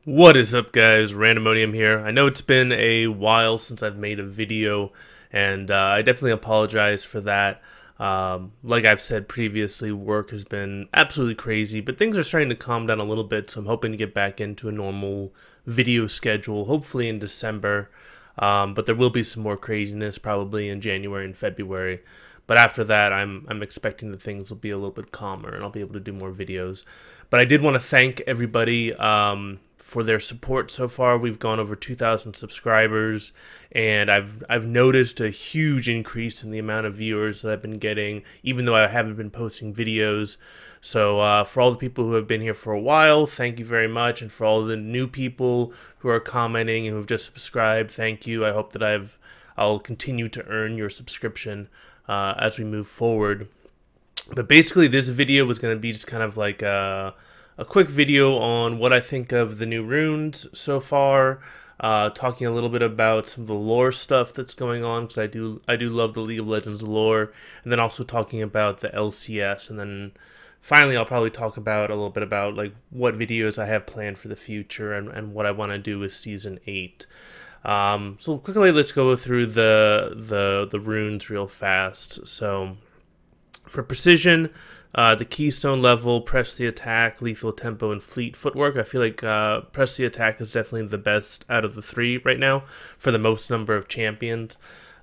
What is up, guys? Randomonium here. I know it's been a while since I've made a video, and I definitely apologize for that. Like I've said previously, work has been absolutely crazy, but things are starting to calm down a little bit, so I'm hoping to get back into a normal video schedule, hopefully in December. But there will be some more craziness probably in January and February. But after that, I'm expecting that things will be a little bit calmer and I'll be able to do more videos. But I did want to thank everybody for their support so far. We've gone over 2,000 subscribers, and I've noticed a huge increase in the amount of viewers that I've been getting, even though I haven't been posting videos. So for all the people who have been here for a while, thank you very much. And for all the new people who are commenting and who have just subscribed, thank you. I hope that I'll continue to earn your subscription as we move forward. But basically, this video was going to be just kind of like a quick video on what I think of the new runes so far, talking a little bit about some of the lore stuff that's going on, because I do love the League of Legends lore, and then also talking about the LCS, and then finally I'll probably talk about a little bit about like what videos I have planned for the future and what I want to do with Season 8. So quickly, let's go through the runes real fast. So for precision, the keystone level, press the attack, lethal tempo, and fleet footwork. I feel like press the attack is definitely the best out of the three right now for the most number of champions.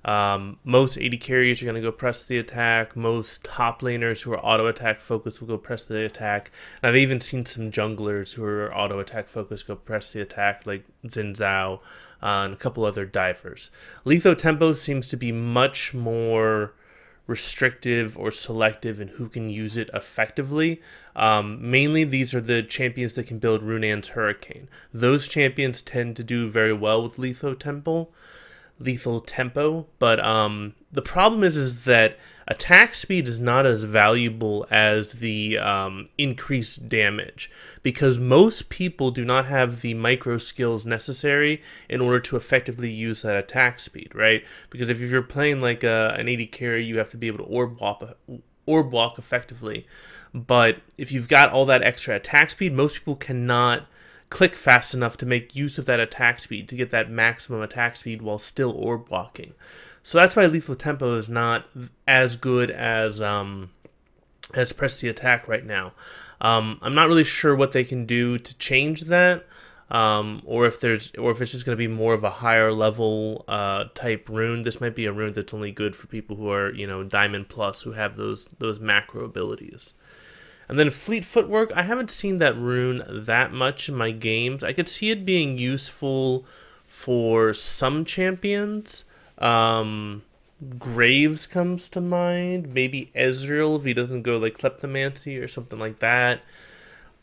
Most AD carriers are going to go press the attack. Most top laners who are auto attack focused will go press the attack. And I've even seen some junglers who are auto attack focused go press the attack, like Xin Zhao and a couple other divers. Lethal tempo seems to be much more restrictive or selective in who can use it effectively. Mainly these are the champions that can build Runan's Hurricane. Those champions tend to do very well with lethal tempo, but the problem is that attack speed is not as valuable as the increased damage, because most people do not have the micro skills necessary in order to effectively use that attack speed, right? Because if you're playing like an AD carry, you have to be able to orb walk effectively, but if you've got all that extra attack speed, most people cannot click fast enough to make use of that attack speed to get that maximum attack speed while still orb walking. So that's why lethal tempo is not as good as press the attack right now. I'm not really sure what they can do to change that, or if it's just going to be more of a higher level type rune. This might be a rune that's only good for people who are, you know, Diamond Plus, who have those macro abilities. And then fleet footwork, I haven't seen that rune that much in my games. I could see it being useful for some champions. Graves comes to mind. Maybe Ezreal if he doesn't go like Kleptomancy or something like that.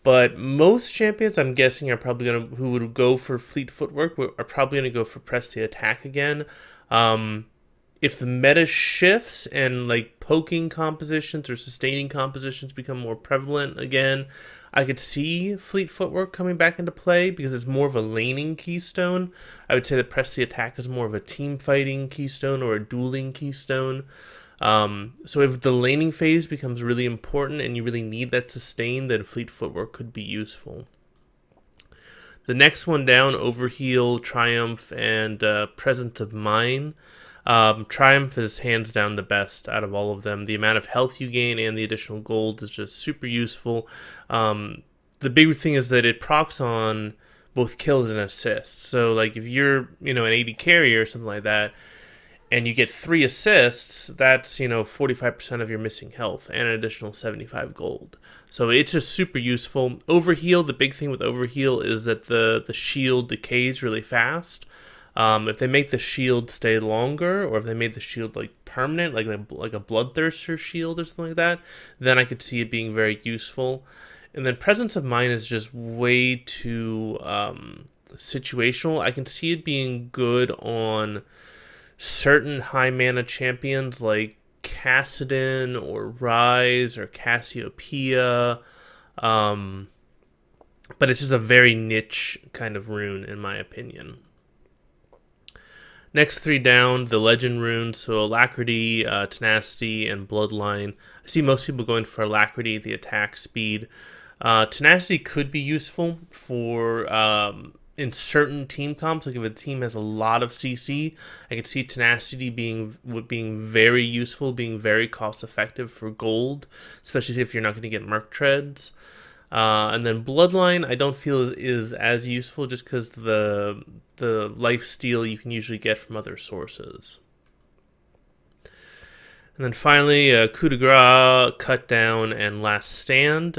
But most champions, I'm guessing, who would go for fleet footwork are probably gonna go for press the attack again. If the meta shifts and like poking compositions or sustaining compositions become more prevalent again, I could see fleet footwork coming back into play because it's more of a laning keystone. I would say that press the attack is more of a team fighting keystone or a dueling keystone. So if the laning phase becomes really important and you really need that sustain, then fleet footwork could be useful. The next one down, Overheal, Triumph, and Presence of Mind. Triumph is hands down the best out of all of them. The amount of health you gain and the additional gold is just super useful. The big thing is that it procs on both kills and assists. So like if you're, you know, an AD carrier or something like that, and you get 3 assists, that's, you know, 45% of your missing health and an additional 75 gold. So it's just super useful. Overheal, the big thing with Overheal is that the shield decays really fast. If they make the shield stay longer, or if they made the shield like permanent, like a Bloodthirster shield or something like that, then I could see it being very useful. And then Presence of Mind is just way too situational. I can see it being good on certain high mana champions like Kassadin or Ryze or Cassiopeia, but it's just a very niche kind of rune in my opinion. Next 3 down, the Legend runes, so Alacrity, Tenacity, and Bloodline. I see most people going for Alacrity, the attack speed. Tenacity could be useful for in certain team comps. Like if a team has a lot of CC, I could see Tenacity being very useful, being very cost effective for gold, especially if you're not going to get Merc Treads. And then Bloodline, I don't feel is as useful just because the life steal you can usually get from other sources. And then finally, Coup de Grace, Cut Down, and Last Stand.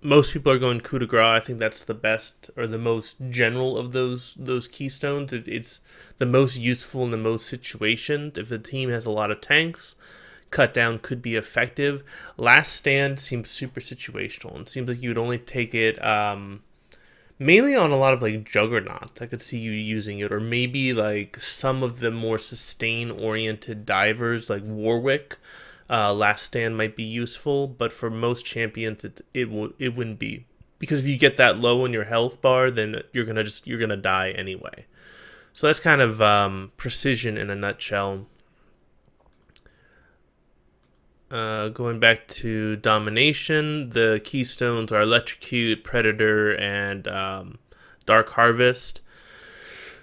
Most people are going Coup de Grace. I think that's the best or the most general of those keystones. It's the most useful in the most situations. If the team has a lot of tanks, Cut Down could be effective. Last Stand seems super situational. It seems like you would only take it mainly on a lot of like juggernauts. I could see you using it, or maybe like some of the more sustain-oriented divers like Warwick. Last Stand might be useful, but for most champions, it wouldn't be, because if you get that low in your health bar, then you're gonna die anyway. So that's kind of precision in a nutshell. Going back to domination, the keystones are Electrocute, Predator, and Dark Harvest.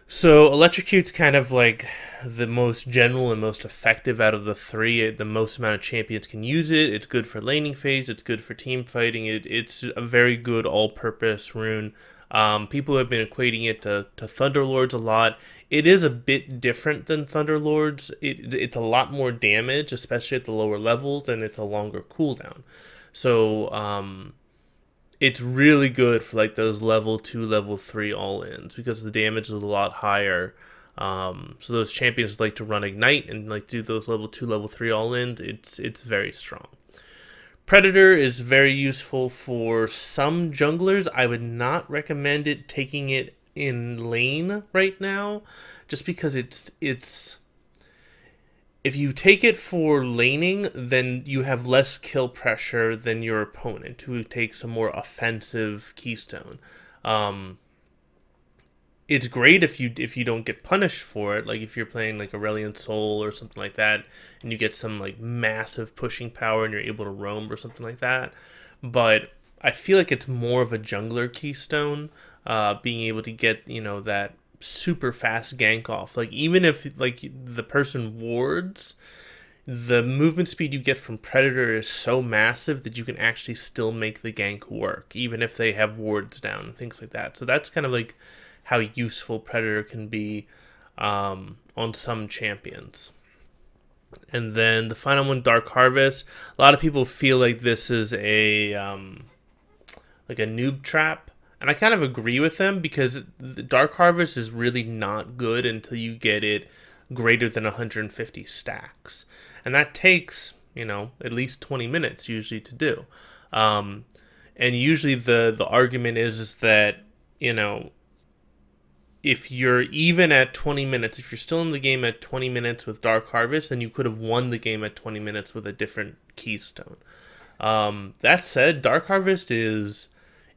So Electrocute's kind of like the most general and most effective out of the three. The most amount of champions can use it. It's good for laning phase. It's good for team fighting. It's a very good all-purpose rune. People have been equating it to Thunderlords a lot. It is a bit different than Thunderlords. It's a lot more damage, especially at the lower levels, and it's a longer cooldown. So it's really good for like those level 2, level 3 all-ins, because the damage is a lot higher. So those champions like to run Ignite and like do those level 2, level 3 all-ins. It's very strong. Predator is very useful for some junglers. I would not recommend it taking it in lane right now, just because it's if you take it for laning, then you have less kill pressure than your opponent, who takes a more offensive keystone. It's great if you don't get punished for it, like if you're playing like Aurelion Soul or something like that, and you get some like massive pushing power and you're able to roam or something like that. But I feel like it's more of a jungler keystone, being able to get, you know, that super fast gank off. Like even if like the person wards, the movement speed you get from Predator is so massive that you can actually still make the gank work, even if they have wards down and things like that. So that's kind of like how useful Predator can be on some champions. And then the final one, Dark Harvest. A lot of people feel like this is a like a noob trap, and I kind of agree with them, because the Dark Harvest is really not good until you get it greater than 150 stacks, and that takes, you know, at least 20 minutes usually to do. And usually the argument is that, you know, if you're even at 20 minutes, if you're still in the game at 20 minutes with Dark Harvest, then you could have won the game at 20 minutes with a different keystone. That said, Dark Harvest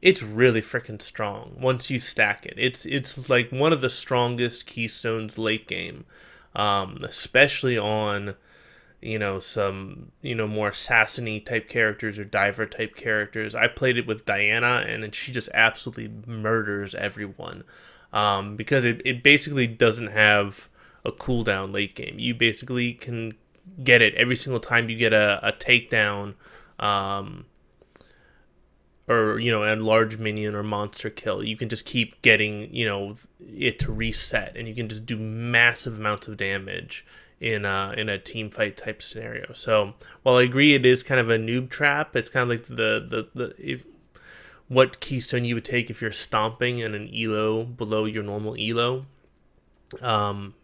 it's really freaking strong once you stack it. It's like one of the strongest keystones late game, especially on, you know, some, you know, more assassin-y type characters or diver type characters. I played it with Diana, and she just absolutely murders everyone. Because it basically doesn't have a cooldown late game. You basically can get it every single time you get a takedown, or, you know, a large minion or monster kill. You can just keep getting, you know, it to reset, and you can just do massive amounts of damage in a team fight type scenario. So while I agree it is kind of a noob trap, it's kind of like what keystone you would take if you're stomping in an elo below your normal elo. Don't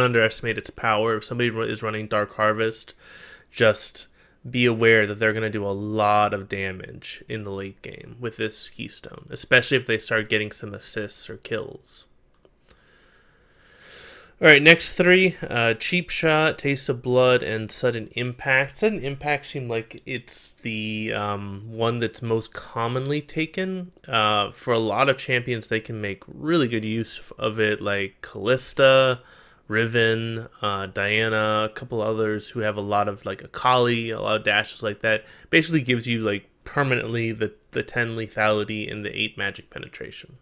underestimate its power. If somebody is running Dark Harvest, just be aware that they're going to do a lot of damage in the late game with this keystone, especially if they start getting some assists or kills. Alright, next three, Cheap Shot, Taste of Blood, and Sudden Impact. Sudden Impact seemed like it's the one that's most commonly taken. For a lot of champions, they can make really good use of it, like Callista, Riven, Diana, a couple others who have a lot of, like, Akali, a lot of dashes like that. Basically gives you, like, permanently the 10 lethality and the 8 magic penetration.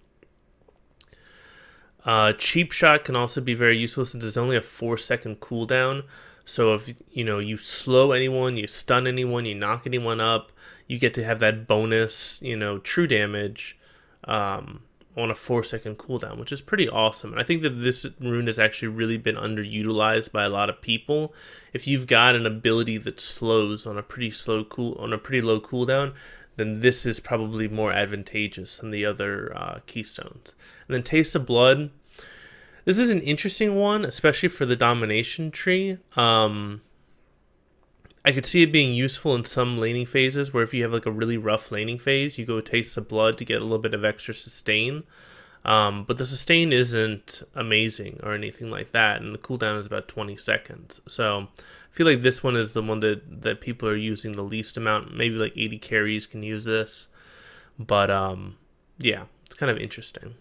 Cheap Shot can also be very useful since it's only a 4-second cooldown. So if you slow anyone, you stun anyone, you knock anyone up, you get to have that bonus, true damage on a 4-second cooldown, which is pretty awesome. And I think that this rune has actually really been underutilized by a lot of people. If you've got an ability that slows on a pretty low cooldown, then this is probably more advantageous than the other Keystones. And then Taste of Blood. This is an interesting one, especially for the domination tree. I could see it being useful in some laning phases, where if you have like a really rough laning phase, you go Taste of Blood to get a little bit of extra sustain. But the sustain isn't amazing or anything like that, and the cooldown is about 20 seconds. So I feel like this one is the one that people are using the least amount. Maybe like 80 carries can use this. But yeah, it's kind of interesting.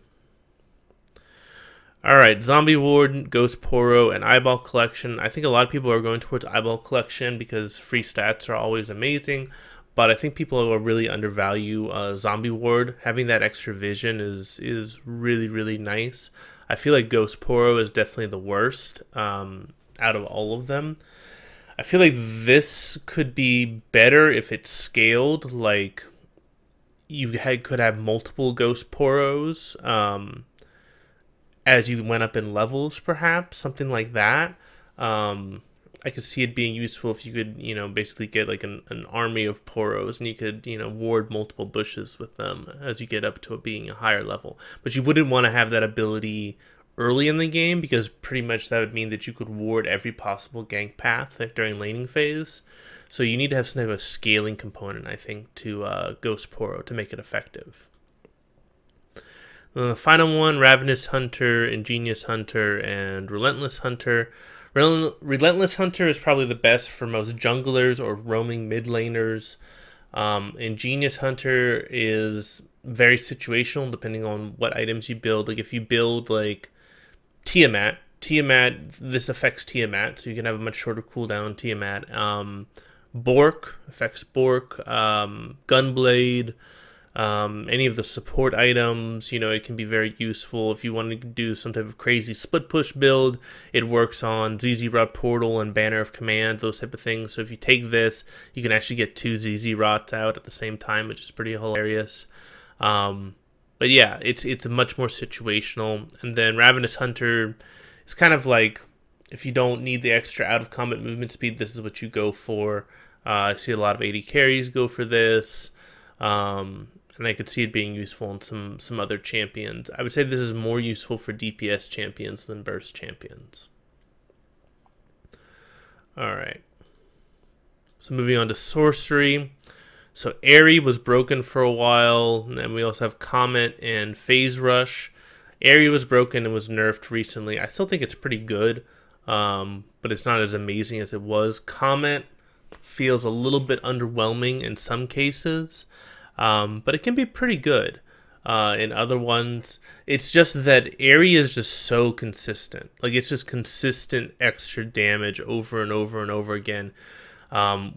Alright, Zombie Ward, Ghost Poro, and Eyeball Collection. I think a lot of people are going towards Eyeball Collection because free stats are always amazing, but I think people will really undervalue Zombie Ward. Having that extra vision is really, really nice. I feel like Ghost Poro is definitely the worst out of all of them. I feel like this could be better if it's scaled, like you could have multiple Ghost Poros, as you went up in levels, perhaps, something like that. I could see it being useful if you could, basically get like an army of Poros, and you could, ward multiple bushes with them as you get up to being a higher level. But you wouldn't want to have that ability early in the game, because pretty much that would mean that you could ward every possible gank path during laning phase. So you need to have some type of scaling component, I think, to Ghost Poro to make it effective. The final one, Ravenous Hunter, Ingenious Hunter, and Relentless Hunter. Relentless Hunter is probably the best for most junglers or roaming mid laners. Ingenious Hunter is very situational depending on what items you build. Like if you build like Tiamat, this affects Tiamat, so you can have a much shorter cooldown on Tiamat. Bork affects Bork. Gunblade. Any of the support items, it can be very useful. If you want to do some type of crazy split push build, it works on ZZ Rot Portal and Banner of Command, those type of things. So if you take this, you can actually get 2 ZZ Rots out at the same time, which is pretty hilarious. But yeah, it's much more situational. And then Ravenous Hunter is kind of like, if you don't need the extra out of combat movement speed, this is what you go for. I see a lot of 80 carries go for this. And I could see it being useful in some other champions. I would say this is more useful for DPS champions than burst champions. Alright. So moving on to sorcery. So Airy was broken for a while, and then we also have Comet and Phase Rush. Airy was broken and was nerfed recently. I still think it's pretty good, but it's not as amazing as it was. Comet feels a little bit underwhelming in some cases. But it can be pretty good in other ones. It's just that Airy is just so consistent. Like, it's just consistent extra damage over and over and over again.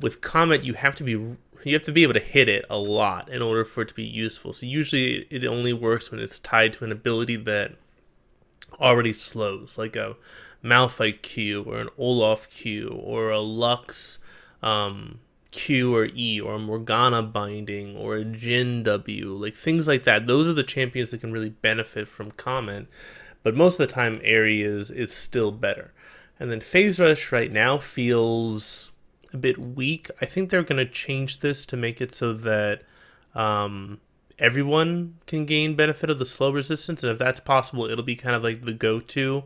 With Comet, you have to be able to hit it a lot in order for it to be useful. So usually it only works when it's tied to an ability that already slows, like a Malphite Q or an Olaf Q or a Lux Q or E, or a Morgana binding, or a Jhin W, like things like that. Those are the champions that can really benefit from Comet, but most of the time Airy is still better. And then Phase Rush right now feels a bit weak. I think they're going to change this to make it so that everyone can gain benefit of the slow resistance, and if that's possible, it'll be kind of like the go-to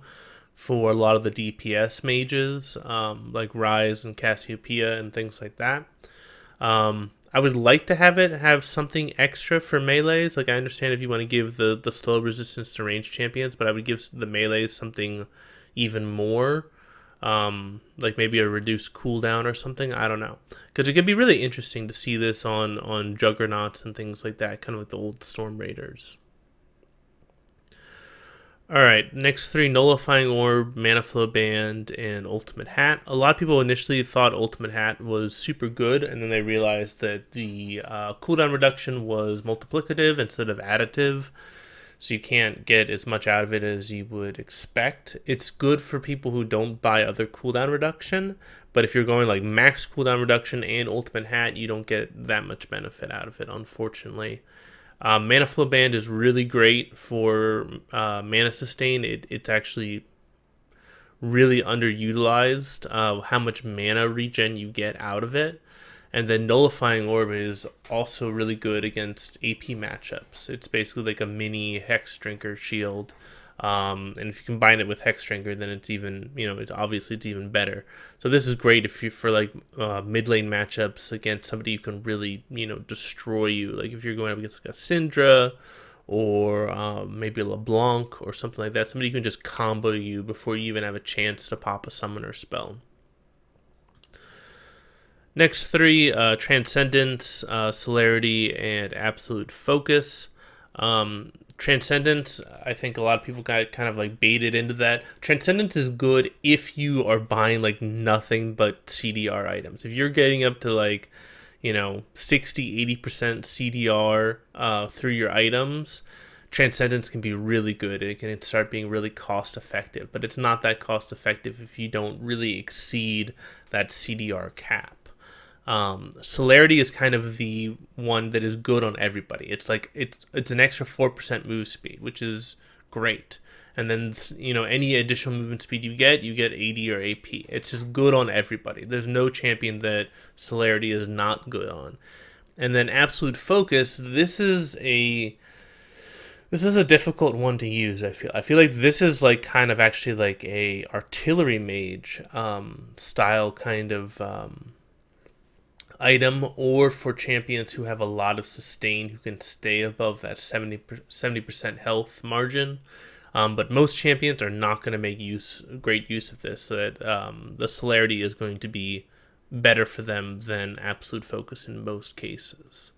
for a lot of the DPS mages, like Rise and Cassiopeia and things like that. I would like to have something extra for melees. Like, I understand if you want to give the slow resistance to ranged champions, but I would give the melees something even more, like maybe a reduced cooldown or something. I don't know, because it could be really interesting to see this on Juggernauts and things like that, kind of like the old Storm Raiders. Alright, next three: Nullifying Orb, Mana Flow Band, and Ultimate Hat. A lot of people initially thought Ultimate Hat was super good, and then they realized that the cooldown reduction was multiplicative instead of additive, so you can't get as much out of it as you would expect. It's good for people who don't buy other cooldown reduction, but if you're going like max cooldown reduction and Ultimate Hat, you don't get that much benefit out of it, unfortunately. Mana Flow Band is really great for mana sustain. It's actually really underutilized how much mana regen you get out of it. And then Nullifying Orb is also really good against AP matchups. It's basically like a mini Hex Drinker shield. And if you combine it with Hex Drinker, then it's even, it's obviously it's even better. So this is great if you for like mid lane matchups against somebody who can really, destroy you. Like if you're going up against like a Syndra or maybe a LeBlanc or something like that, somebody who can just combo you before you even have a chance to pop a summoner spell. Next three: Transcendence, Celerity, and Absolute Focus. Transcendence, I think a lot of people got kind of like baited into that. Transcendence is good if you are buying like nothing but CDR items. If you're getting up to like, 60-80% CDR through your items, Transcendence can be really good. It can start being really cost effective, but it's not that cost effective if you don't really exceed that CDR cap. Celerity is kind of the one that is good on everybody. It's like it's an extra 4% move speed, which is great. And then any additional movement speed you get AD or AP. It's just good on everybody. There's no champion that Celerity is not good on. And then Absolute Focus, this is a difficult one to use. I feel like this is like kind of actually like a artillery mage style kind of item, or for champions who have a lot of sustain, who can stay above that 70% health margin. But most champions are not going to make great use of this, so that the Celerity is going to be better for them than Absolute Focus in most cases.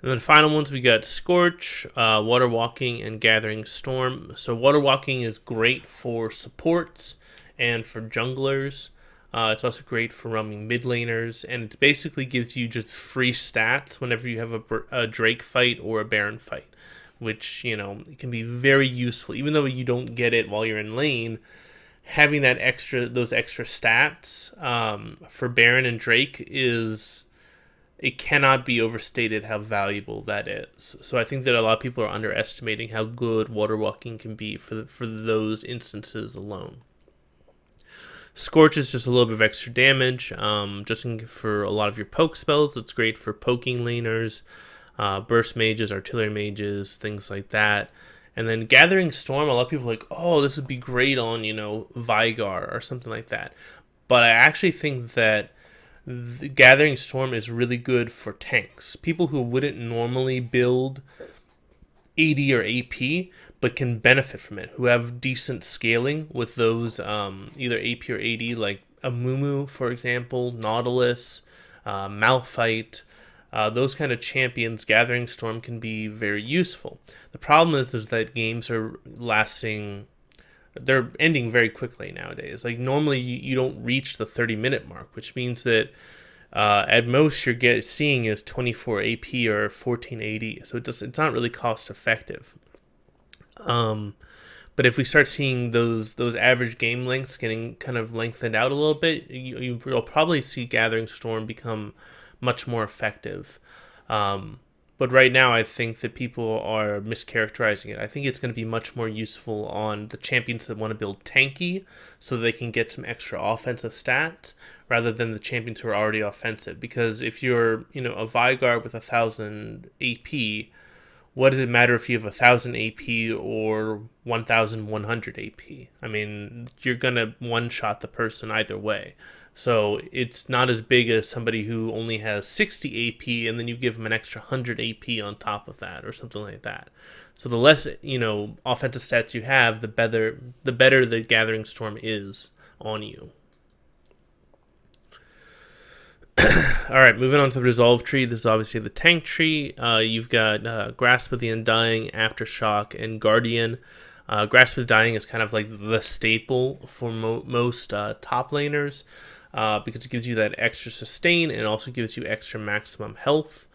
And then the final ones, we got Scorch, Water Walking, and Gathering Storm. So Water Walking is great for supports and for junglers. It's also great for roaming mid laners, and it basically gives you just free stats whenever you have a Drake fight or a Baron fight, which, it can be very useful. Even though you don't get it while you're in lane, having those extra stats for Baron and Drake it cannot be overstated how valuable that is. So I think that a lot of people are underestimating how good Water Walking can be for those instances alone. Scorch is just a little bit of extra damage, for a lot of your poke spells. It's great for poking laners, burst mages, artillery mages, things like that. And then Gathering Storm, a lot of people are like, oh, this would be great on, Vigar or something like that. But I actually think that the Gathering Storm is really good for tanks. People who wouldn't normally build AD or AP, but can benefit from it, who have decent scaling with those either AP or AD, like Amumu, for example, Nautilus, Malphite, those kind of champions. Gathering Storm can be very useful. The problem is that games are they're ending very quickly nowadays. Like normally you don't reach the 30-minute mark, which means that at most you're seeing is 24 AP or 14 AD, so it's not really cost effective. But if we start seeing those average game lengths getting kind of lengthened out a little bit, you'll probably see Gathering Storm become much more effective. But right now, I think that people are mischaracterizing it. I think it's going to be much more useful on the champions that want to build tanky, so they can get some extra offensive stats, rather than the champions who are already offensive. Because if you're, a Vigar with 1,000 AP, what does it matter if you have 1,000 AP or 1,100 AP? I mean, you're going to one-shot the person either way. So it's not as big as somebody who only has 60 AP and then you give them an extra 100 AP on top of that or something like that. So the less, offensive stats you have, the better the Gathering Storm is on you. All right, moving on to the Resolve tree. This is obviously the tank tree. You've got Grasp of the Undying, Aftershock, and Guardian. Grasp of the Dying is kind of like the staple for most top laners, because it gives you that extra sustain and also gives you extra maximum health.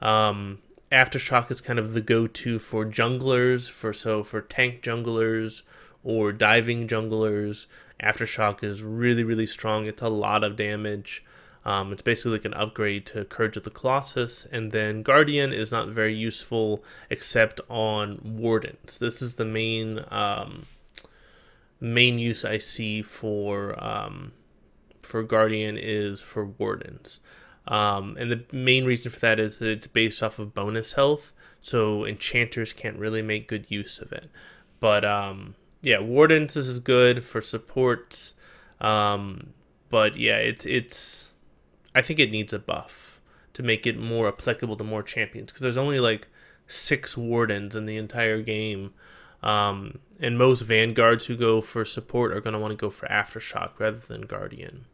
Aftershock is kind of the go-to for junglers, for tank junglers or diving junglers. Aftershock is really, really strong. It's a lot of damage. It's basically like an upgrade to Courage of the Colossus. And then Guardian is not very useful except on Wardens. This is the main use I see for Guardian is for Wardens. And the main reason for that is that it's based off of bonus health, so enchanters can't really make good use of it. But yeah, Wardens, this is good for supports. But yeah, it's I think it needs a buff to make it more applicable to more champions, because there's only like 6 Wardens in the entire game. And most Vanguards who go for support are going to want to go for Aftershock rather than Guardian.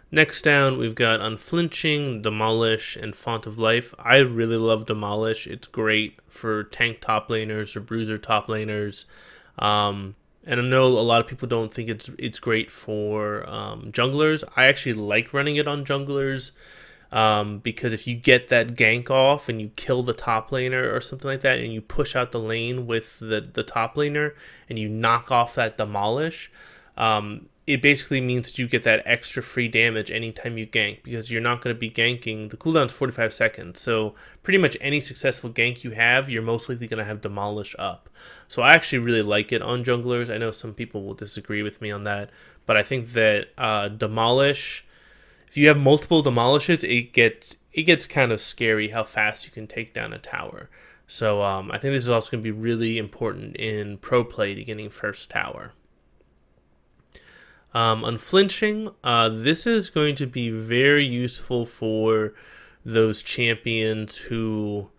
Next down, we've got Unflinching, Demolish, and Font of Life. I really love Demolish. It's great for tank top laners or bruiser top laners. And I know a lot of people don't think it's great for junglers. I actually like running it on junglers, because if you get that gank off and you kill the top laner or something like that, and you push out the lane with the top laner and you knock off that Demolish, it basically means that you get that extra free damage anytime you gank, because you're not going to be ganking. The cooldown's 45 seconds, so pretty much any successful gank you have, you're most likely going to have Demolish up. So I actually really like it on junglers. I know some people will disagree with me on that, but I think that Demolish, if you have multiple Demolishes, it gets kind of scary how fast you can take down a tower. So I think this is also going to be really important in pro play to getting first tower. Unflinching, this is going to be very useful for those champions who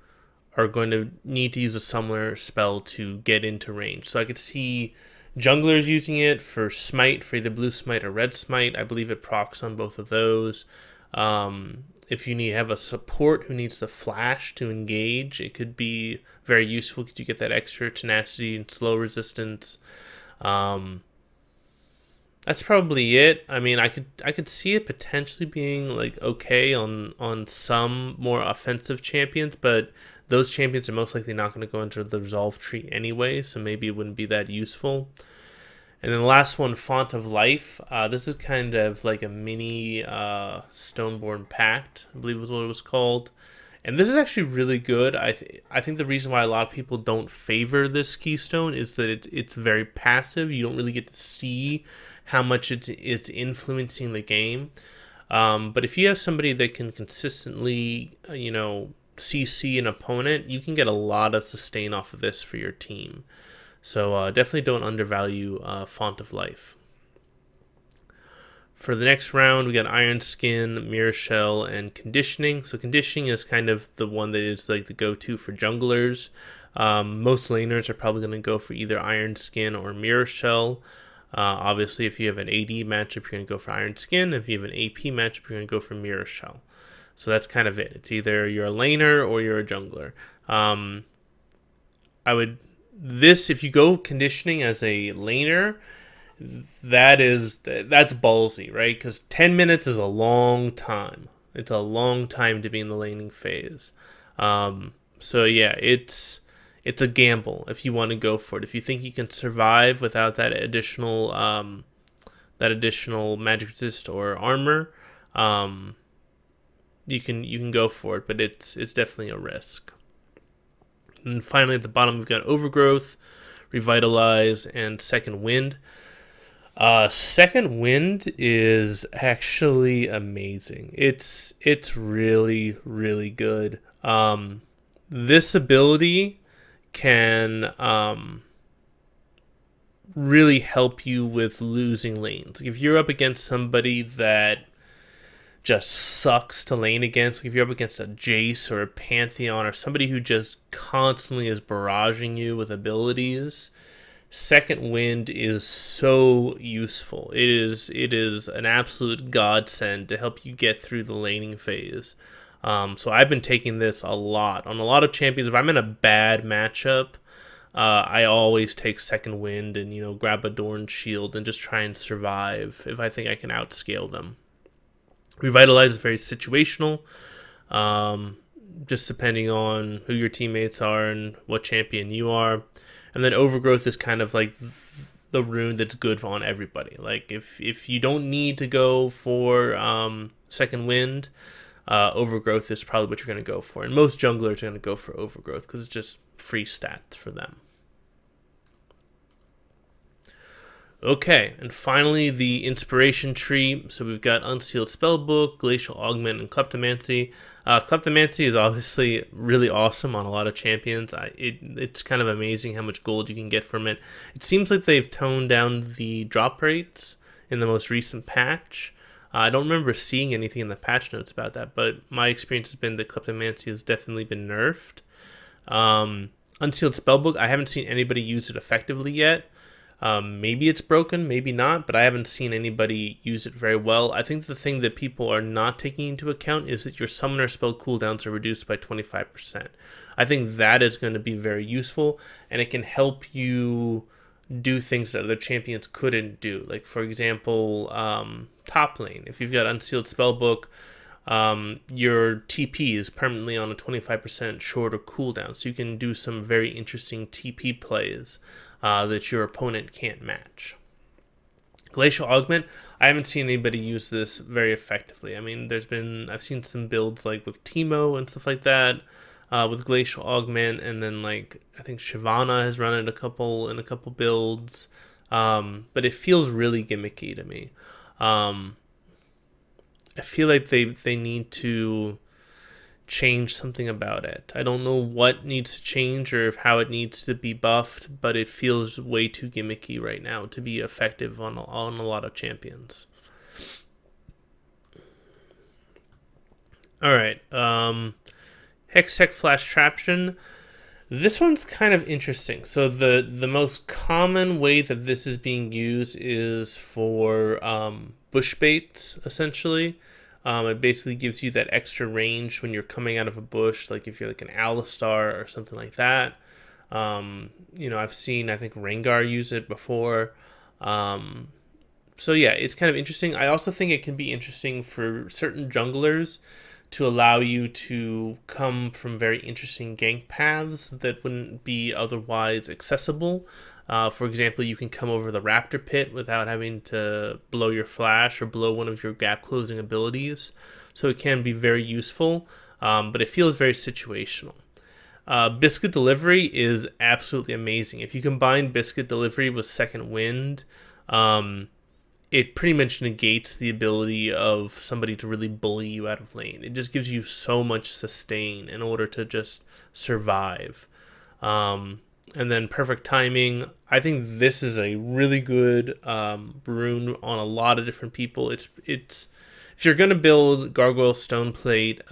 are going to need to use a summoner spell to get into range. So I could see junglers using it for smite, for either blue smite or red smite. I believe it procs on both of those. If you have a support who needs to flash to engage, it could be very useful because you get that extra tenacity and slow resistance. That's probably it. I mean, I could see it potentially being like okay on some more offensive champions, but those champions are most likely not going to go into the resolve tree anyway, so maybe it wouldn't be that useful. And then the last one, Font of Life. This is kind of like a mini Stoneborn Pact, I believe was what it was called. And this is actually really good. I think the reason why a lot of people don't favor this keystone is that it's very passive. You don't really get to see how much it's influencing the game. But if you have somebody that can consistently, CC an opponent, you can get a lot of sustain off of this for your team. So definitely don't undervalue Font of Life. For the next round, we got Iron Skin, Mirror Shell, and Conditioning. So Conditioning is kind of the one that is like the go-to for junglers. Most laners are probably going to go for either Iron Skin or Mirror Shell. Obviously, if you have an AD matchup, you're going to go for Iron Skin. If you have an AP matchup, you're going to go for Mirror Shell. So that's kind of it. It's either you're a laner or you're a jungler. If you go Conditioning as a laner, that's ballsy, right? Because 10 minutes is a long time. It's a long time to be in the laning phase. So yeah, it's a gamble if you want to go for it. If you think you can survive without that additional magic resist or armor, you can go for it, but it's definitely a risk. And finally, at the bottom, we've got Overgrowth, Revitalize, and Second Wind. Second Wind is actually amazing. It's really, really good. This ability can really help you with losing lanes. Like if you're up against somebody that just sucks to lane against, like if you're up against a Jace or a Pantheon or somebody who just constantly is barraging you with abilities, Second Wind is so useful. It is an absolute godsend to help you get through the laning phase. So I've been taking this a lot on a lot of champions. If I'm in a bad matchup, I always take Second Wind and, you know, grab Adorned Shield and just try and survive if I think I can outscale them. Revitalize is very situational, just depending on who your teammates are and what champion you are. And then Overgrowth is kind of like the rune that's good on everybody. Like if you don't need to go for Second Wind, Overgrowth is probably what you're going to go for. And most junglers are going to go for Overgrowth because it's just free stats for them. Okay, and finally the inspiration tree. So we've got Unsealed Spellbook, Glacial Augment, and Kleptomancy. Kleptomancy is obviously really awesome on a lot of champions. It's kind of amazing how much gold you can get from it. It seems like they've toned down the drop rates in the most recent patch. I don't remember seeing anything in the patch notes about that, but my experience has been that Kleptomancy has definitely been nerfed. Unsealed Spellbook, I haven't seen anybody use it effectively yet. Maybe it's broken, maybe not, but I haven't seen anybody use it very well. I think the thing that people are not taking into account is that your summoner spell cooldowns are reduced by 25%. I think that is going to be very useful, and it can help you do things that other champions couldn't do. Like, for example, top lane. If you've got Unsealed Spellbook, your TP is permanently on a 25% shorter cooldown, so you can do some very interesting TP plays that your opponent can't match. Glacial Augment, I haven't seen anybody use this very effectively. I mean, I've seen some builds like with Teemo and stuff like that with Glacial Augment, and then like I think Shyvana has run it in a couple builds, but it feels really gimmicky to me. I feel like they need to change something about it. I don't know what needs to change or how it needs to be buffed, but it feels way too gimmicky right now to be effective on a lot of champions. Alright, Hextech Flash Traption. This one's kind of interesting. So the most common way that this is being used is for bush baits, essentially. It basically gives you that extra range when you're coming out of a bush, like if you're like an Alistar or something like that. You know, I've seen, I think, Rengar use it before. So yeah, it's kind of interesting. I also think it can be interesting for certain junglers to allow you to come from very interesting gank paths that wouldn't be otherwise accessible. For example, you can come over the Raptor Pit without having to blow your flash or blow one of your gap closing abilities. So it can be very useful, but it feels very situational. Biscuit Delivery is absolutely amazing. If you combine Biscuit Delivery with Second Wind, it pretty much negates the ability of somebody to really bully you out of lane. It just gives you so much sustain in order to just survive. And then Perfect Timing. I think this is a really good rune on a lot of different people. It's if you're gonna build Gargoyle Stoneplate,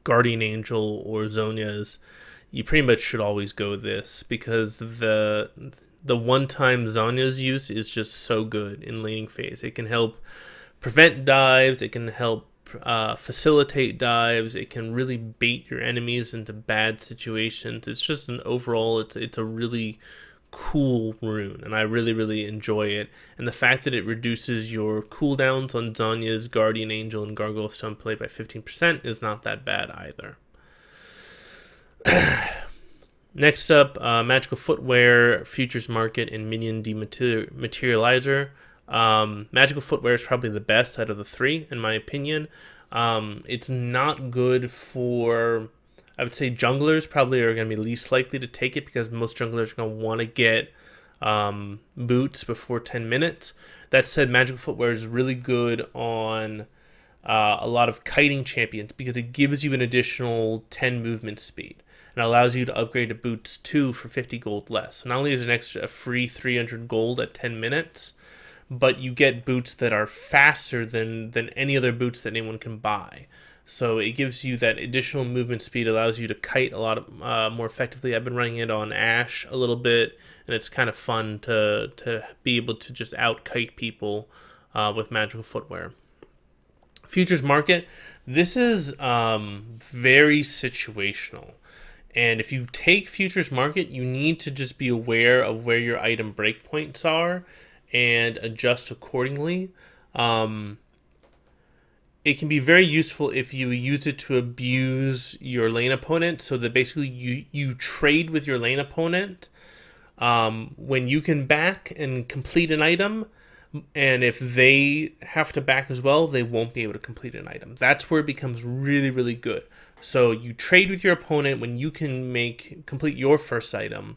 Guardian Angel, or Zhonya's, you pretty much should always go this because the one-time Zhonya's use is just so good in laning phase. It can help prevent dives. It can help facilitate dives. It can really bait your enemies into bad situations. It's just an overall, it's a really cool rune, and I really enjoy it. And the fact that it reduces your cooldowns on Zhonya's, Guardian Angel, and Gargoyle Stoneplate by 15% is not that bad either. Next up, Magical Footwear, Futures Market, and Minion Dematerializer. Magical Footwear is probably the best out of the three, in my opinion. It's not good for, I would say junglers probably are going to be least likely to take it because most junglers are going to want to get boots before 10 minutes. That said, Magical Footwear is really good on a lot of kiting champions because it gives you an additional 10 movement speed and allows you to upgrade to boots 2 for 50 gold less. So not only is it a free 300 gold at 10 minutes, but you get boots that are faster than any other boots that anyone can buy. So it gives you that additional movement speed, allows you to kite a lot more effectively. I've been running it on Ashe a little bit, and it's kind of fun to be able to just out-kite people with Magical Footwear. Futures market, this is very situational. And if you take futures market, you need to just be aware of where your item breakpoints are and adjust accordingly. It can be very useful if you use it to abuse your lane opponent, so that basically you trade with your lane opponent when you can back and complete an item, and if they have to back as well, they won't be able to complete an item. That's where it becomes really, really good. So you trade with your opponent when you can complete your first item,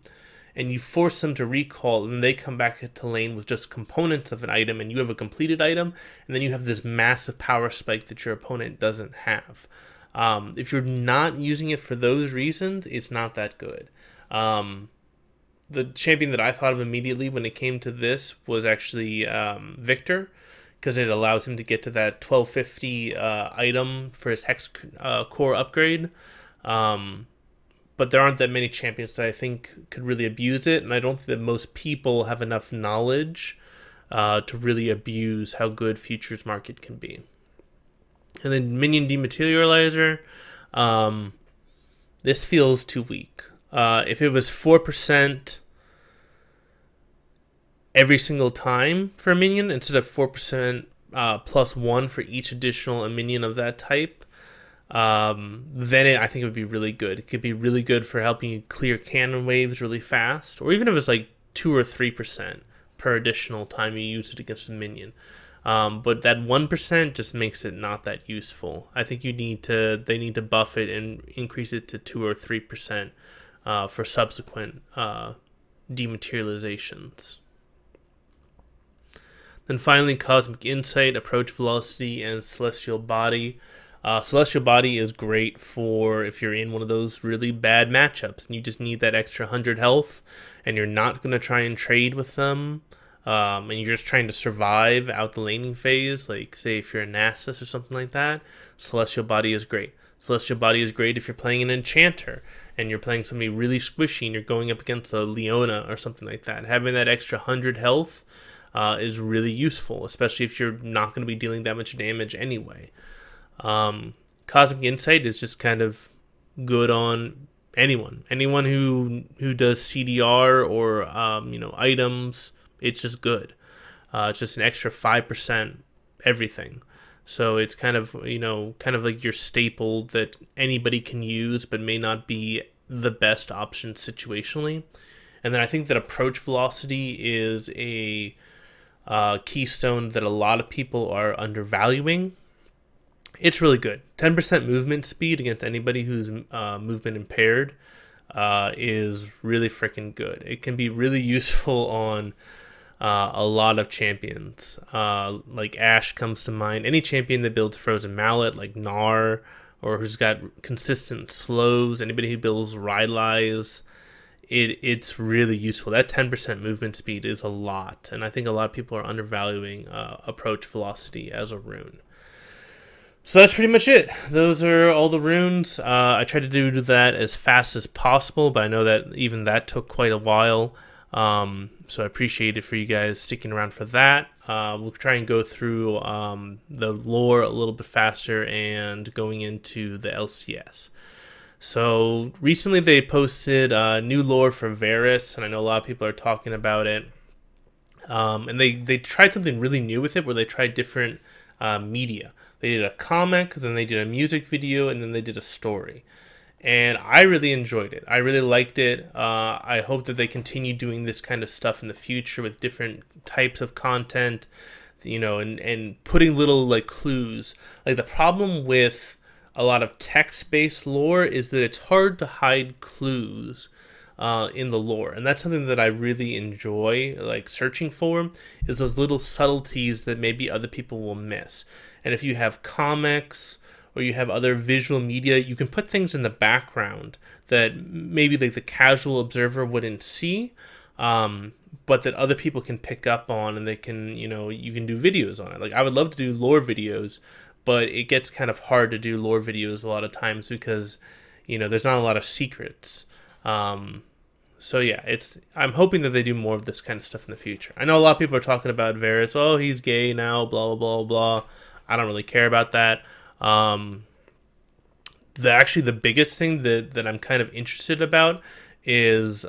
and you force them to recall, and they come back to lane with just components of an item, and you have a completed item, and then you have this massive power spike that your opponent doesn't have. If you're not using it for those reasons, it's not that good. The champion that I thought of immediately when it came to this was actually Victor, because it allows him to get to that 1250 item for his Hex core upgrade. But there aren't that many champions that I think could really abuse it, and I don't think that most people have enough knowledge to really abuse how good Futures Market can be. And then Minion Dematerializer, this feels too weak. If it was 4% every single time for a minion, instead of 4% plus 1 for each additional minion of that type, then I think it would be really good. It could be really good for helping you clear cannon waves really fast, or even if it's like 2 or 3% per additional time you use it against a minion. But that 1% just makes it not that useful. I think they need to buff it and increase it to 2 or 3% for subsequent dematerializations. Then finally, Cosmic Insight, Approach Velocity, and Celestial Body. Celestial Body is great for if you're in one of those really bad matchups and you just need that extra 100 health and you're not going to try and trade with them, and you're just trying to survive out the laning phase, like say if you're a Nasus or something like that. Celestial Body is great. Celestial Body is great if you're playing an Enchanter and you're playing somebody really squishy and you're going up against a Leona or something like that. Having that extra 100 health is really useful, especially if you're not going to be dealing that much damage anyway. Cosmic Insight is just kind of good on anyone who does CDR or items. It's just good. It's just an extra 5% everything. So it's kind of like your staple that anybody can use, but may not be the best option situationally. And then I think that Approach Velocity is a keystone that a lot of people are undervaluing. It's really good. 10% movement speed against anybody who's movement impaired is really freaking good. It can be really useful on a lot of champions. Like Ashe comes to mind. Any champion that builds Frozen Mallet, like Gnar, or who's got consistent slows, anybody who builds Rylai's, it's really useful. That 10% movement speed is a lot, and I think a lot of people are undervaluing Approach Velocity as a rune. So that's pretty much it. Those are all the runes. I tried to do that as fast as possible, but I know that even that took quite a while. So I appreciate it for you guys sticking around for that. We'll try and go through the lore a little bit faster and going into the LCS. So recently they posted new lore for Varus, and I know a lot of people are talking about it. And they tried something really new with it, where they tried different media. They did a comic, then they did a music video, and then they did a story. And I really enjoyed it. I really liked it. I hope that they continue doing this kind of stuff in the future with different types of content, and putting little like clues. Like the problem with a lot of text-based lore is that it's hard to hide clues in the lore, and that's something that I really enjoy, like searching for, is those little subtleties that maybe other people will miss. And if you have comics or you have other visual media, you can put things in the background that maybe like the casual observer wouldn't see, but that other people can pick up on, and they can, you can do videos on it. Like I would love to do lore videos, but it gets kind of hard to do lore videos a lot of times because, there's not a lot of secrets. So yeah, I'm hoping that they do more of this kind of stuff in the future. I know a lot of people are talking about Varus. Oh, he's gay now, blah, blah, blah, blah. I don't really care about that. Actually the biggest thing that I'm kind of interested about is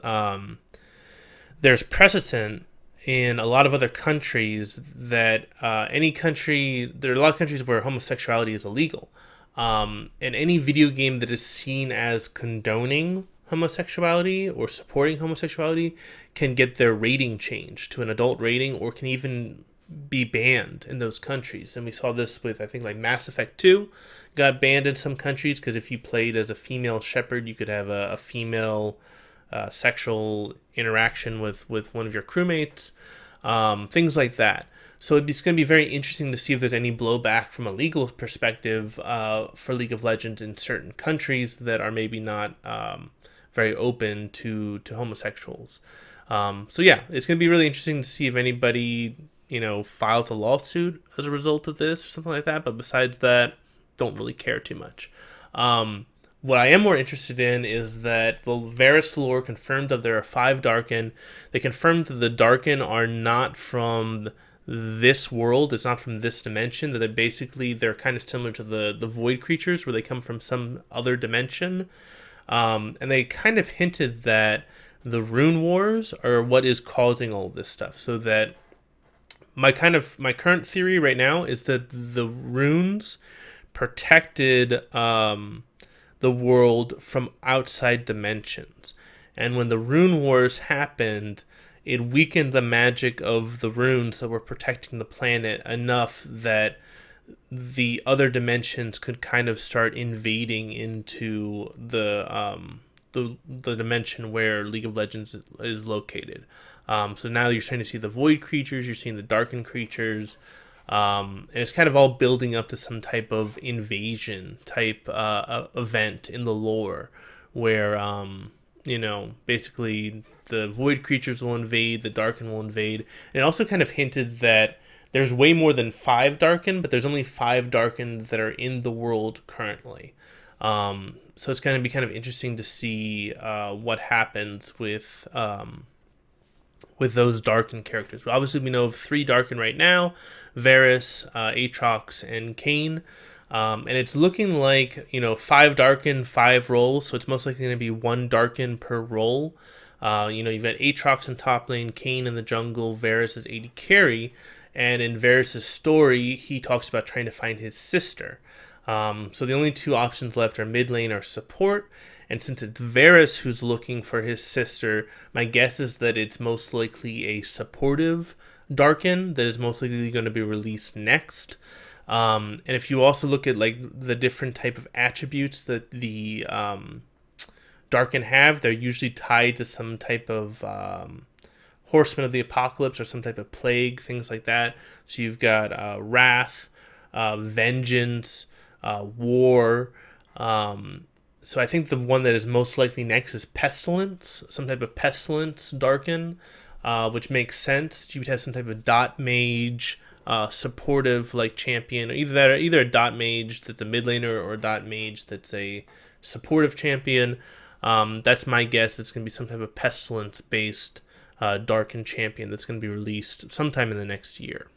there's precedent in a lot of other countries that there are a lot of countries where homosexuality is illegal. And any video game that is seen as condoning homosexuality or supporting homosexuality can get their rating changed to an adult rating, or can even be banned in those countries. And we saw this with, I think, like Mass Effect 2 got banned in some countries because if you played as a female shepherd, you could have a female sexual interaction with one of your crewmates, things like that. So it's going to be very interesting to see if there's any blowback from a legal perspective for League of Legends in certain countries that are maybe not very open to homosexuals. So yeah, it's going to be really interesting to see if anybody, files a lawsuit as a result of this or something like that. But besides that, don't really care too much. What I am more interested in is that the Varus lore confirmed that there are 5 Darkin. They confirmed that the Darkin are not from this world. It's not from this dimension. That they're kind of similar to the Void creatures, where they come from some other dimension. And they kind of hinted that the Rune Wars are what is causing all this stuff. So that my current theory right now is that the runes protected the world from outside dimensions, and when the Rune Wars happened, it weakened the magic of the runes that were protecting the planet enough that the other dimensions could kind of start invading into the dimension where League of Legends is located. So now you're starting to see the Void creatures, you're seeing the Darkened creatures, and it's kind of all building up to some type of invasion type event in the lore where, basically the Void creatures will invade, the Darken will invade. And it also kind of hinted that there's way more than 5 Darken, but there's only 5 Darken that are in the world currently. So it's going to be kind of interesting to see what happens with those Darken characters. But obviously we know of 3 Darken right now: Varus, Aatrox, and Kayn. And it's looking like, 5 Darken, 5 roles, so it's most likely going to be 1 Darken per role. You've got Aatrox in top lane, Kayn in the jungle, Varus is AD carry, and in Varus' story, he talks about trying to find his sister. So the only 2 options left are mid lane or support, and since it's Varus who's looking for his sister, my guess is that it's most likely a supportive Darken that is most likely going to be released next. And if you also look at like the different type of attributes that the Darken have, they're usually tied to some type of Horseman of the Apocalypse or some type of plague, things like that. So you've got Wrath, Vengeance, War. So I think the one that is most likely next is Pestilence, some type of Pestilence Darken, which makes sense. You would have some type of dot mage, supportive like champion, or either a dot mage that's a mid laner or a dot mage that's a supportive champion. That's my guess. It's going to be some type of Pestilence based Darken champion that's going to be released sometime in the next year.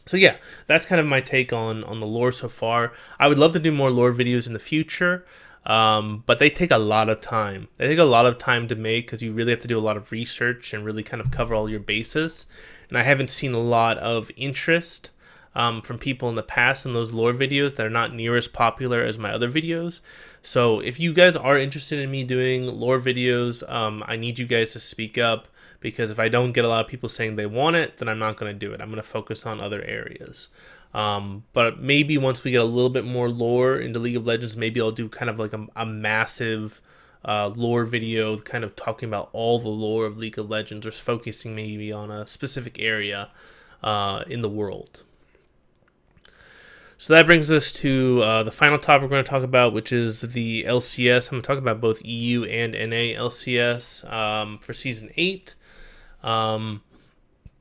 So yeah, that's kind of my take on the lore so far. I would love to do more lore videos in the future, but they take a lot of time. They take a lot of time to make because you really have to do a lot of research and really kind of cover all your bases. And I haven't seen a lot of interest from people in the past in those lore videos that are not near as popular as my other videos. So if you guys are interested in me doing lore videos, I need you guys to speak up, because if I don't get a lot of people saying they want it, then I'm not going to do it. I'm going to focus on other areas. But maybe once we get a little bit more lore into League of Legends, maybe I'll do kind of like a massive lore video kind of talking about all the lore of League of Legends, or focusing maybe on a specific area in the world. So that brings us to the final topic we're going to talk about, which is the LCS. I'm going to talk about both EU and NA LCS for Season 8. I'm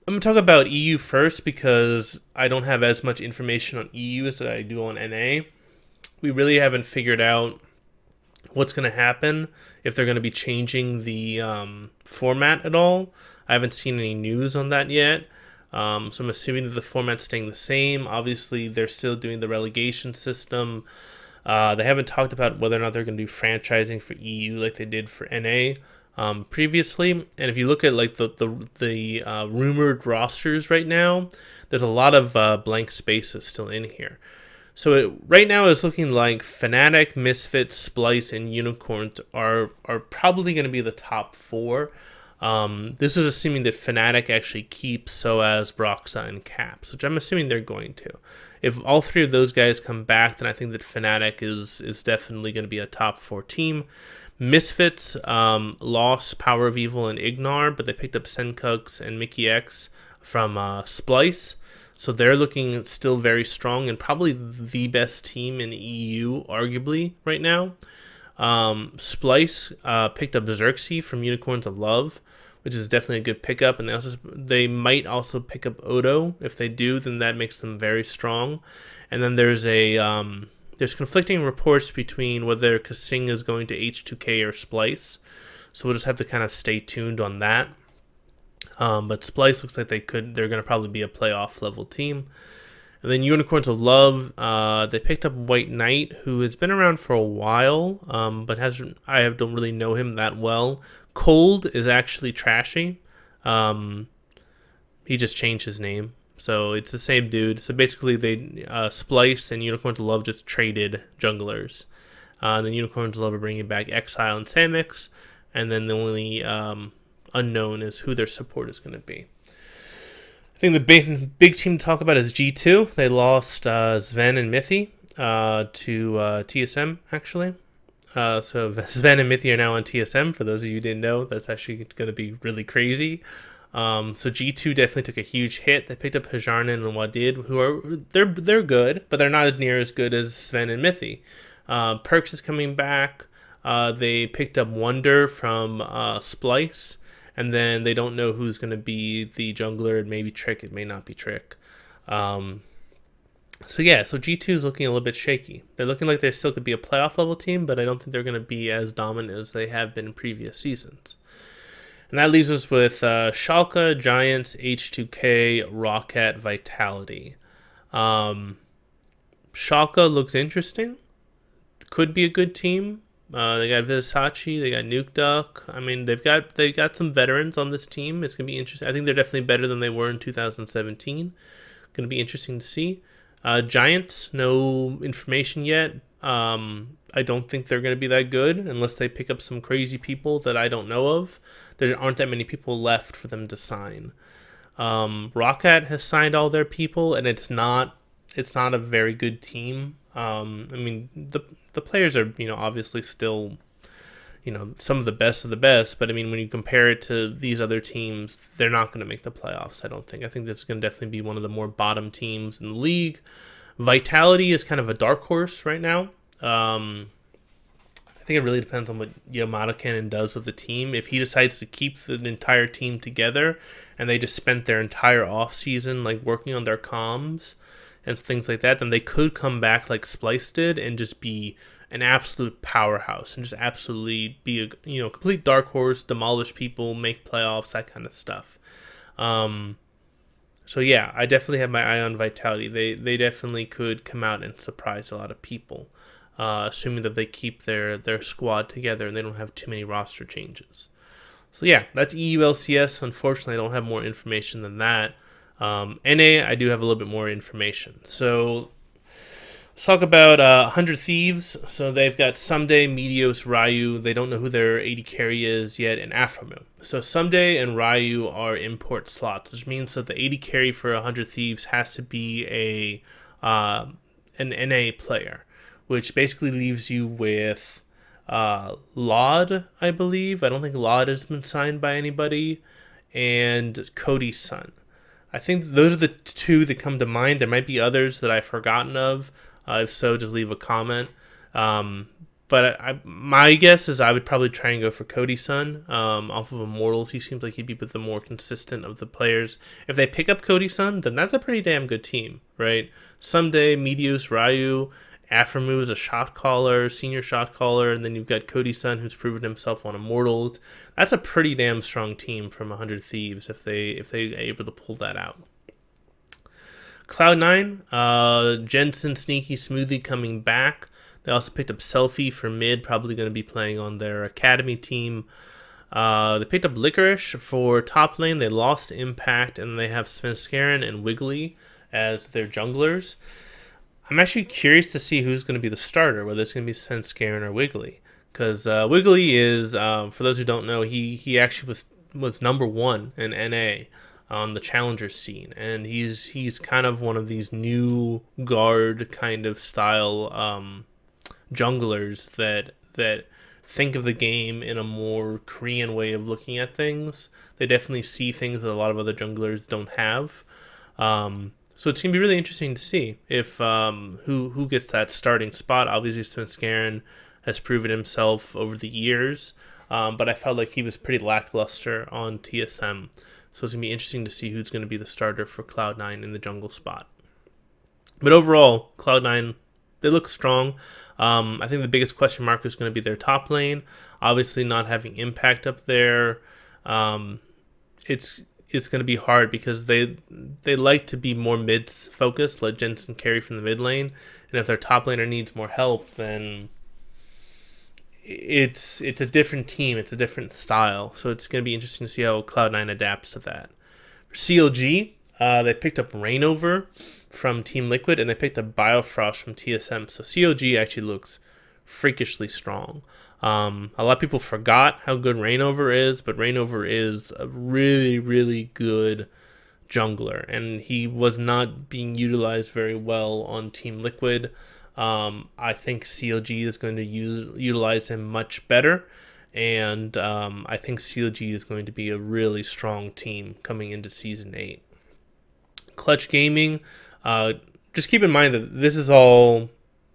going to talk about EU first because I don't have as much information on EU as I do on NA. We really haven't figured out what's going to happen, if they're going to be changing the format at all. I haven't seen any news on that yet. So I'm assuming that the format's staying the same. Obviously, they're still doing the relegation system. They haven't talked about whether or not they're going to do franchising for EU like they did for NA previously. And if you look at like the rumored rosters right now, there's a lot of blank spaces still in here. So right now it's looking like Fnatic, Misfits, Splice, and Unicorns are probably going to be the top 4. This is assuming that Fnatic actually keeps SOAS, Broxa, and Caps, which I'm assuming they're going to. If all 3 of those guys come back, then I think that Fnatic is definitely going to be a top 4 team. Misfits lost Power of Evil and Ignar, but they picked up Senkux and Mickey X from Splice. So they're looking still very strong and probably the best team in EU, arguably, right now. Splice picked up Xerxes from Unicorns of Love, which is definitely a good pickup. And they might also pick up Odo. If they do, then that makes them very strong. And then there's conflicting reports between whether Kasing is going to H2K or Splice. So we'll just have to kind of stay tuned on that. But Splice looks like they're going to probably be a playoff level team. And then Unicorns of Love, they picked up White Knight, who has been around for a while, but I don't really know him that well. Cold is actually trashy. He just changed his name, so it's the same dude. So basically, they Splice and Unicorns of Love just traded junglers. And then Unicorns of Love are bringing back Exile and Samix, and then the only unknown is who their support is going to be. I think the big team to talk about is G2. They lost Sven and Mithy to TSM, actually. So Sven and Mithy are now on TSM. For those of you who didn't know, that's actually going to be really crazy. So G2 definitely took a huge hit. They picked up Hajarnan and Wadid, who are they're good, but they're not near as good as Sven and Mithy. Perks is coming back. They picked up Wonder from Splice. And then they don't know who's going to be the jungler. It may be Trick. It may not be Trick. So G2 is looking a little bit shaky. They're looking like they still could be a playoff level team, but I don't think they're going to be as dominant as they have been in previous seasons. And that leaves us with Schalke, Giants, H2K, Rocket, Vitality. Schalke looks interesting. Could be a good team. They got Visachi, they got Nuke Duck. I mean, they've got some veterans on this team. It's gonna be interesting. I think they're definitely better than they were in 2017. Gonna be interesting to see. Giants, no information yet. I don't think they're gonna be that good unless they pick up some crazy people that I don't know of. There aren't that many people left for them to sign. Rocket has signed all their people, and it's not a very good team. I mean, the players are, obviously still, some of the best, but I mean, when you compare it to these other teams, they're not going to make the playoffs, I don't think. I think that's going to definitely be one of the more bottom teams in the league. Vitality is kind of a dark horse right now. I think it really depends on what Yamada Cannon does with the team. If he decides to keep the entire team together and they just spent their entire offseason like working on their comms and things like that, then they could come back like Splice did and just be an absolute powerhouse and just absolutely be a complete dark horse, demolish people, make playoffs, that kind of stuff. So yeah, I definitely have my eye on Vitality. They definitely could come out and surprise a lot of people, assuming that they keep their squad together and they don't have too many roster changes. So yeah, that's EU LCS. Unfortunately, I don't have more information than that. NA, I do have a little bit more information. So let's talk about 100 Thieves. So they've got Someday, Meteos, Ryu. They don't know who their AD carry is yet, and Afromu. So Someday and Ryu are import slots, which means that the AD carry for 100 Thieves has to be an NA player, which basically leaves you with Laud, I believe. I don't think Laud has been signed by anybody, and Cody's son. I think those are the two that come to mind. There might be others that I've forgotten of. If so, just leave a comment. But my guess is I would probably try and go for Cody's son off of Immortals. He seems like he'd be with the more consistent of the players. If they pick up Cody's son, then that's a pretty damn good team, right? Someday, Meteos, Ryu, Afromu is a shot caller, senior shot caller, and then you've got Cody's son, who's proven himself on Immortals. That's a pretty damn strong team from 100 Thieves if they are able to pull that out. Cloud9, Jensen, Sneaky, Smoothie coming back. They also picked up Selfie for mid, probably going to be playing on their academy team. They picked up Licorice for top lane. They lost Impact, and they have Svenskeren and Wiggly as their junglers. I'm actually curious to see who's going to be the starter, whether it's going to be Svenskeren or Wiggly. Because Wiggly is, for those who don't know, he actually was number 1 in NA on the challenger scene, and he's kind of one of these new guard kind of style junglers that think of the game in a more Korean way of looking at things. They definitely see things that a lot of other junglers don't have. So it's gonna be really interesting to see if who gets that starting spot. Obviously, Svenskeren has proven himself over the years, but I felt like he was pretty lackluster on TSM. So it's gonna be interesting to see who's gonna be the starter for Cloud9 in the jungle spot. But overall, Cloud9, they look strong. I think the biggest question mark is going to be their top lane. Obviously, not having Impact up there, it's going to be hard because they like to be more mids focused, let Jensen carry from the mid lane, and if their top laner needs more help, then it's a different team, it's a different style. So it's going to be interesting to see how Cloud9 adapts to that. For CLG, they picked up Reignover from Team Liquid, and they picked up Biofrost from TSM. So CLG actually looks freakishly strong. A lot of people forgot how good Reignover is, but Reignover is a really, really good jungler, and he was not being utilized very well on Team Liquid. I think CLG is going to utilize him much better, and I think CLG is going to be a really strong team coming into Season 8. Clutch Gaming, just keep in mind that this is all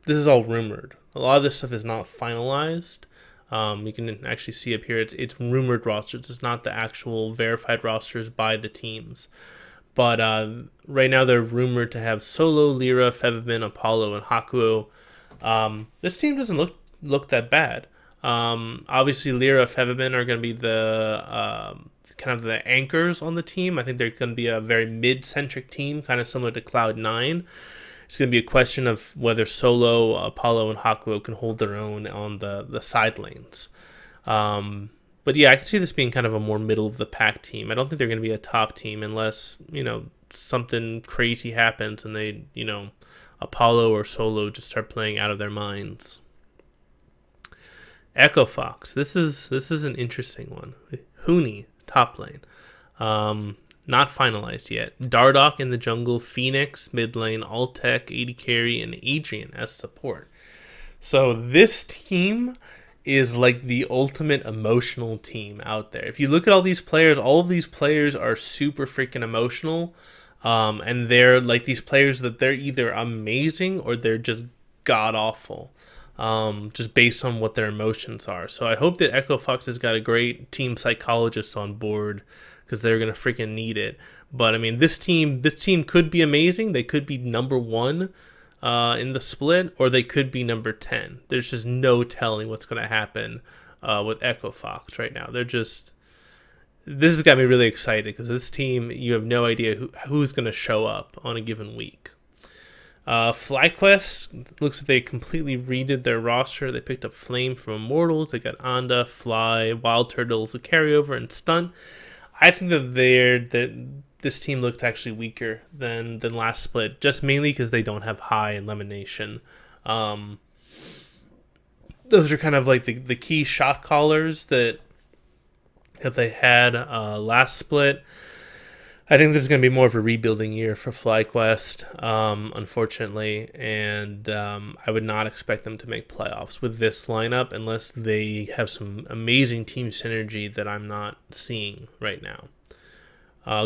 rumored. A lot of this stuff is not finalized. You can actually see up here, it's rumored rosters. It's not the actual verified rosters by the teams. But right now they're rumored to have Solo, Lyra, Febimin, Apollo, and Hakuo. This team doesn't look that bad. Obviously, Lyra, Febimin are going to be the kind of the anchors on the team. I think they're going to be a very mid-centric team, kind of similar to Cloud9. It's going to be a question of whether Solo, Apollo, and Hakuo can hold their own on the side lanes. But yeah, I can see this being kind of a more middle-of-the-pack team. I don't think they're going to be a top team unless, something crazy happens and they, Apollo or Solo just start playing out of their minds. Echo Fox. This is an interesting one. Huni, top lane. Not finalized yet. Dardoch in the jungle, Phoenix, mid lane, Altec, AD carry, and Adrian as support. So this team is like the ultimate emotional team out there. If you look at all these players, all of these players are super freaking emotional. And they're like these players that they're either amazing or they're just god-awful. Just based on what their emotions are. So I hope that Echo Fox has got a great team psychologist on board, because they're going to freaking need it. But, I mean, this team could be amazing. They could be number 1 in the split, or they could be number 10. There's just no telling what's going to happen with Echo Fox right now. This has got me really excited, because this team, you have no idea who's going to show up on a given week. FlyQuest, looks like they completely redid their roster. They picked up Flame from Immortals. They got Anda, Fly, Wild Turtles, a carryover, and Stunt. I think that this team looks actually weaker than last split, just mainly because they don't have High and Lemonation. Those are kind of like the key shot callers that they had last split. I think this is going to be more of a rebuilding year for FlyQuest, unfortunately, and I would not expect them to make playoffs with this lineup unless they have some amazing team synergy that I'm not seeing right now.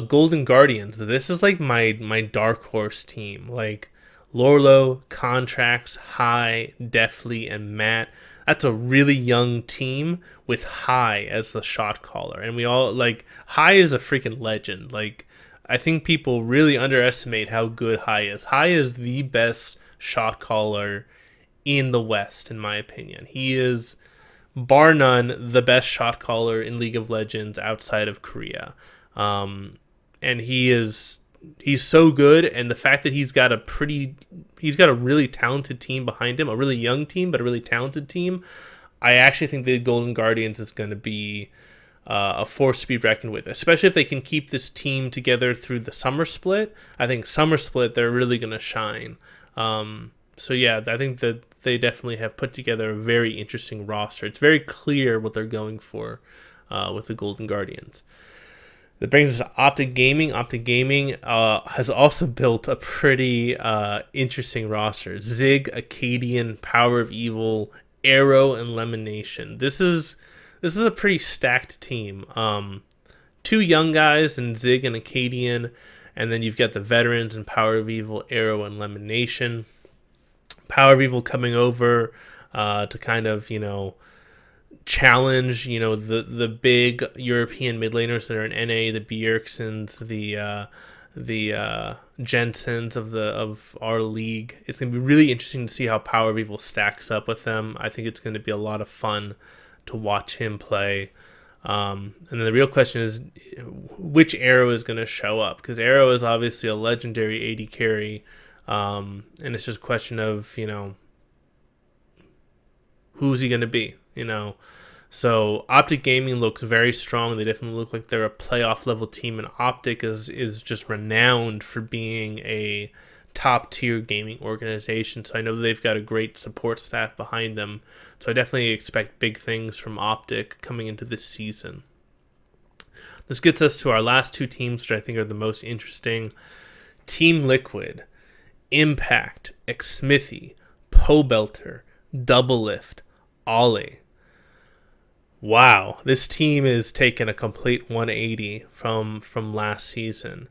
Golden Guardians, this is like my dark horse team. Like Lorlo, Contracts, High, Deftly, and Matt. That's a really young team with High as the shot caller, and we all like High is a freaking legend. Like, I think people really underestimate how good High is. High is the best shot caller in the West, in my opinion. He is, bar none, the best shot caller in League of Legends outside of Korea. And he is he's so good, and the fact that he's got a really talented team behind him, a really young team, but a really talented team. I actually think the Golden Guardians is going to be a force to be reckoned with, especially if they can keep this team together through the summer split. I think summer split, they're really going to shine. So yeah, I think that they definitely have put together a very interesting roster. It's very clear what they're going for with the Golden Guardians. That brings us to Optic Gaming. Optic Gaming has also built a pretty interesting roster. Zig, Acadian, Power of Evil, Arrow, and Lemonation. This is a pretty stacked team. 2 young guys in Zig and Acadian, and then you've got the veterans in Power of Evil, Arrow, and Lemonation. Power of Evil coming over to kind of, challenge, the big European mid laners that are in NA, the Bjergsons, the Jensens of our league. It's going to be really interesting to see how Power of Evil stacks up with them. I think it's going to be a lot of fun to watch him play. And then the real question is which Arrow is going to show up, because Arrow is obviously a legendary AD carry, and it's just a question of, who's he going to be, So Optic Gaming looks very strong. They definitely look like they're a playoff level team, and Optic is just renowned for being a top tier gaming organization. So I know they've got a great support staff behind them. So I definitely expect big things from Optic coming into this season. This gets us to our last 2 teams, which I think are the most interesting. Team Liquid, Impact, Xmithy, Pobelter, Double Lift, Ollie. Wow, this team is taking a complete 180 from last season.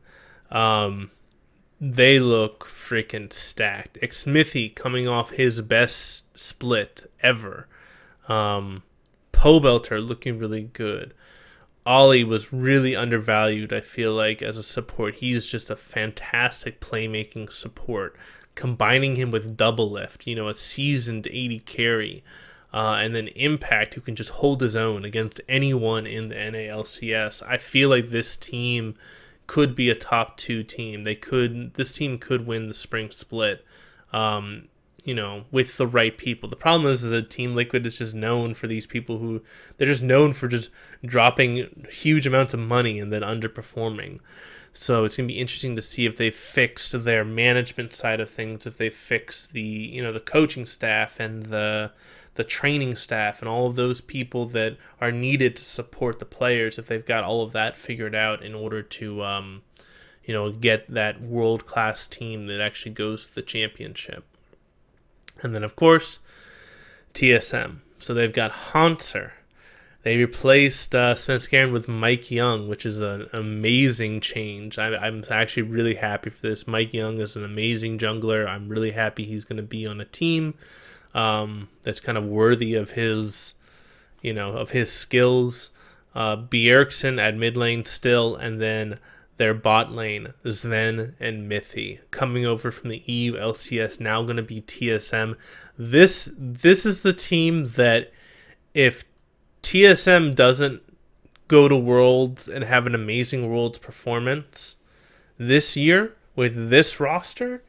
They look freaking stacked. Xmithy coming off his best split ever. Pobelter looking really good. Ollie was really undervalued, I feel like, as a support. He's just a fantastic playmaking support. Combining him with Double Lift, a seasoned AD carry. And then Impact, who can just hold his own against anyone in the NA LCS. I feel like this team could be a top 2 team. This team could win the spring split, with the right people. The problem is that Team Liquid is just known for these people they're just known for just dropping huge amounts of money and then underperforming. So it's going to be interesting to see if they fixed their management side of things, if they fixed the coaching staff and the training staff and all of those people that are needed to support the players, if they've got all of that figured out in order to get that world-class team that actually goes to the championship. And then, of course, TSM. So they've got Hanser. They replaced Svenskeren with Mike Young, which is an amazing change. I'm actually really happy for this. Mike Young is an amazing jungler. I'm really happy he's going to be on a team that's kind of worthy of his, of his skills. Bjergsen at mid lane still, and then their bot lane, Sven and Mithy, coming over from the EU LCS, now going to be TSM. This is the team that, if TSM doesn't go to Worlds and have an amazing Worlds performance this year with this roster,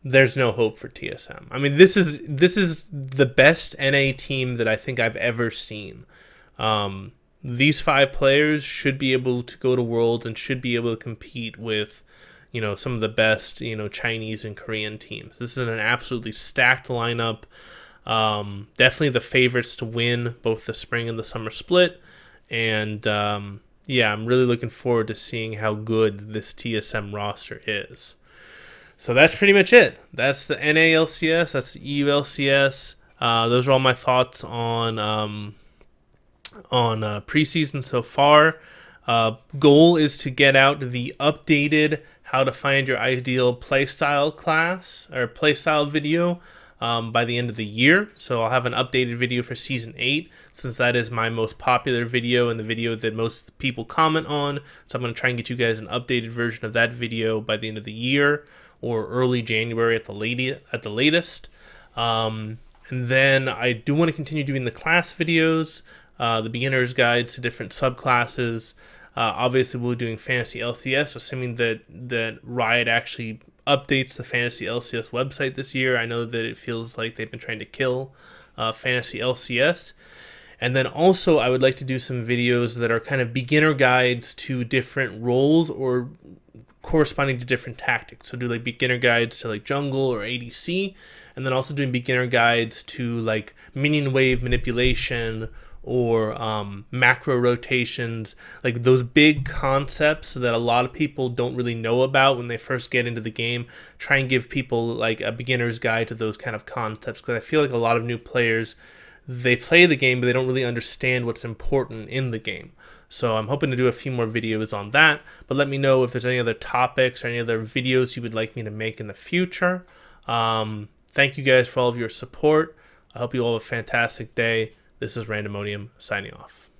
there's no hope for TSM. I mean, this is the best NA team that I think I've ever seen. These 5 players should be able to go to Worlds and should be able to compete with, some of the best, Chinese and Korean teams. This is an absolutely stacked lineup. Definitely the favorites to win both the spring and the summer split. And yeah, I'm really looking forward to seeing how good this TSM roster is. So that's pretty much it. That's the NA LCS. That's the EU LCS. Those are all my thoughts on preseason so far. Goal is to get out the updated how to find your ideal playstyle class or playstyle video by the end of the year. So I'll have an updated video for Season 8, since that is my most popular video and the video that most people comment on. So I'm going to try and get you guys an updated version of that video by the end of the year or early January at the latest. And then I do want to continue doing the class videos, the beginner's guides to different subclasses. Obviously, we'll be doing Fantasy LCS, assuming that Riot actually updates the Fantasy LCS website this year. I know that it feels like they've been trying to kill Fantasy LCS. And then also, I would like to do some videos that are kind of beginner guides to different roles or corresponding to different tactics. So do like beginner guides to like jungle or ADC, and then also doing beginner guides to like minion wave manipulation or macro rotations, like those big concepts that a lot of people don't really know about when they first get into the game. Try and give people like a beginner's guide to those kind of concepts, because I feel like a lot of new players, they play the game, but they don't really understand what's important in the game. So I'm hoping to do a few more videos on that, but let me know if there's any other topics or any other videos you would like me to make in the future. Thank you guys for all of your support. I hope you all have a fantastic day. This is Randomonium signing off.